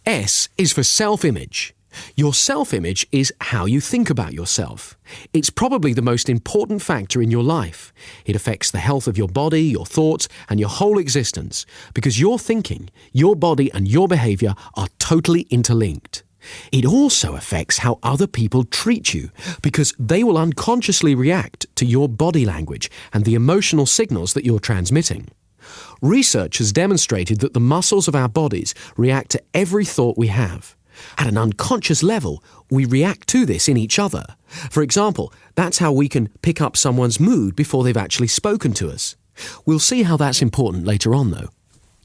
S is for self-image. Your self-image is how you think about yourself. It's probably the most important factor in your life. It affects the health of your body, your thoughts, and your whole existence, because your thinking, your body, and your behavior are totally interlinked. It also affects how other people treat you, because they will unconsciously react to your body language and the emotional signals that you're transmitting. Research has demonstrated that the muscles of our bodies react to every thought we have. At an unconscious level, we react to this in each other. For example, that's how we can pick up someone's mood before they've actually spoken to us. We'll see how that's important later on, though.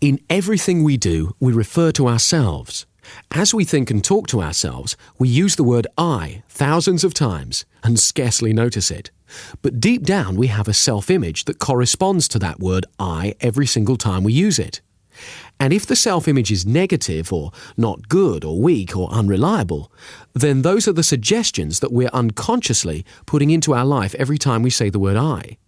In everything we do, we refer to ourselves. As we think and talk to ourselves, we use the word I thousands of times and scarcely notice it. But deep down, we have a self-image that corresponds to that word I every single time we use it. And if the self-image is negative or not good or weak or unreliable, then those are the suggestions that we're unconsciously putting into our life every time we say the word I.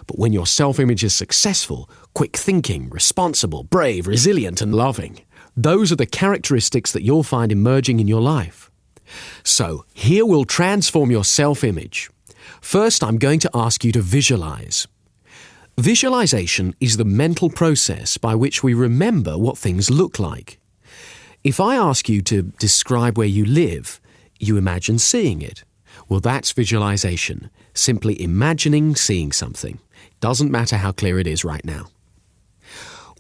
But when your self-image is successful, quick thinking, responsible, brave, resilient, and loving, those are the characteristics that you'll find emerging in your life. So, here we'll transform your self-image. First, I'm going to ask you to visualize. Visualization is the mental process by which we remember what things look like. If I ask you to describe where you live, you imagine seeing it. Well, that's visualization, simply imagining seeing something. Doesn't matter how clear it is right now.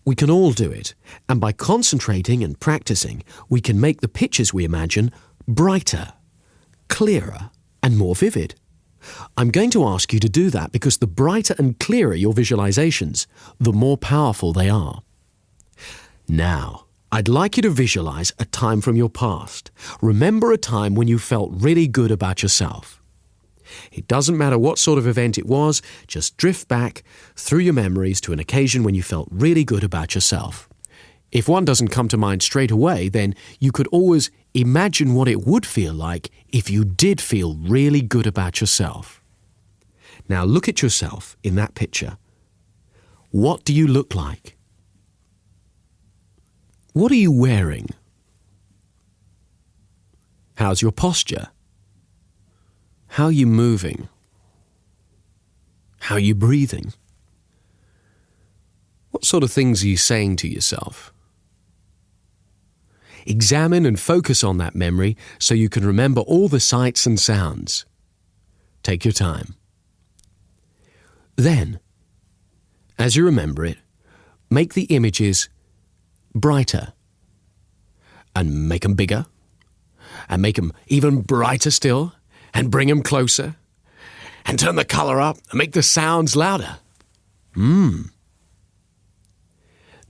We can all do it, and by concentrating and practicing, we can make the pictures we imagine brighter, clearer, and more vivid. I'm going to ask you to do that because the brighter and clearer your visualizations, the more powerful they are. Now, I'd like you to visualize a time from your past. Remember a time when you felt really good about yourself. It doesn't matter what sort of event it was, just drift back through your memories to an occasion when you felt really good about yourself. If one doesn't come to mind straight away, then you could always imagine what it would feel like if you did feel really good about yourself. Now look at yourself in that picture. What do you look like? What are you wearing? How's your posture? How are you moving? How are you breathing? What sort of things are you saying to yourself? Examine and focus on that memory so you can remember all the sights and sounds. Take your time. Then, as you remember it, make the images brighter and make them bigger and make them even brighter still and bring them closer and turn the color up and make the sounds louder.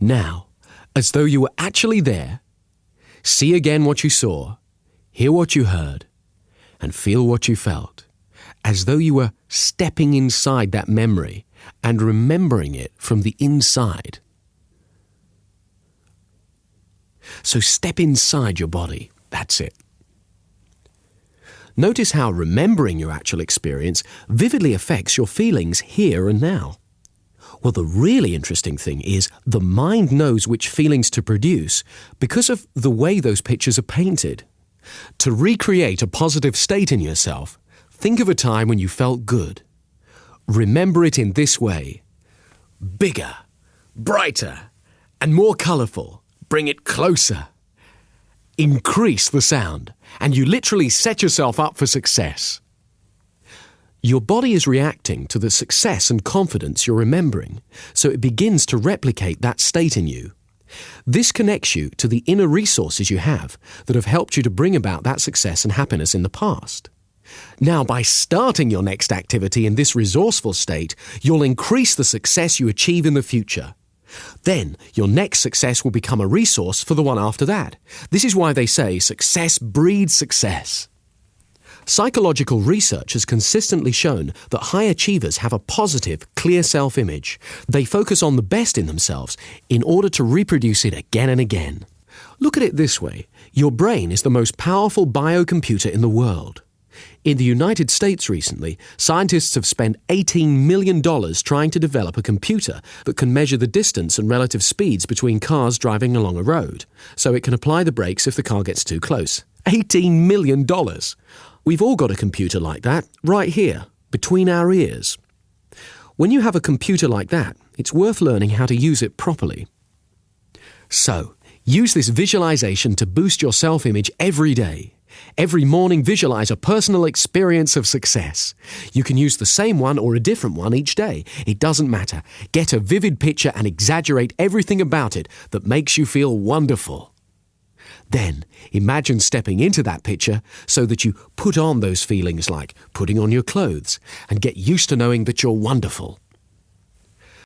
Now, as though you were actually there, see again what you saw, hear what you heard, and feel what you felt, as though you were stepping inside that memory and remembering it from the inside. So step inside your body. That's it. Notice how remembering your actual experience vividly affects your feelings here and now. Well, the really interesting thing is the mind knows which feelings to produce because of the way those pictures are painted. To recreate a positive state in yourself, think of a time when you felt good. Remember it in this way. Bigger, brighter, and more colourful. Bring it closer. Increase the sound, and you literally set yourself up for success. Your body is reacting to the success and confidence you're remembering, so it begins to replicate that state in you. This connects you to the inner resources you have that have helped you to bring about that success and happiness in the past. Now, by starting your next activity in this resourceful state, you'll increase the success you achieve in the future. Then, your next success will become a resource for the one after that. This is why they say success breeds success. Psychological research has consistently shown that high achievers have a positive, clear self-image. They focus on the best in themselves in order to reproduce it again and again. Look at it this way. Your brain is the most powerful biocomputer in the world. In the United States recently, scientists have spent $18 million trying to develop a computer that can measure the distance and relative speeds between cars driving along a road, so it can apply the brakes if the car gets too close. $18 million! We've all got a computer like that, right here, between our ears. When you have a computer like that, it's worth learning how to use it properly. So, use this visualization to boost your self-image every day. Every morning, visualize a personal experience of success. You can use the same one or a different one each day. It doesn't matter. Get a vivid picture and exaggerate everything about it that makes you feel wonderful. Then, imagine stepping into that picture so that you put on those feelings like putting on your clothes and get used to knowing that you're wonderful.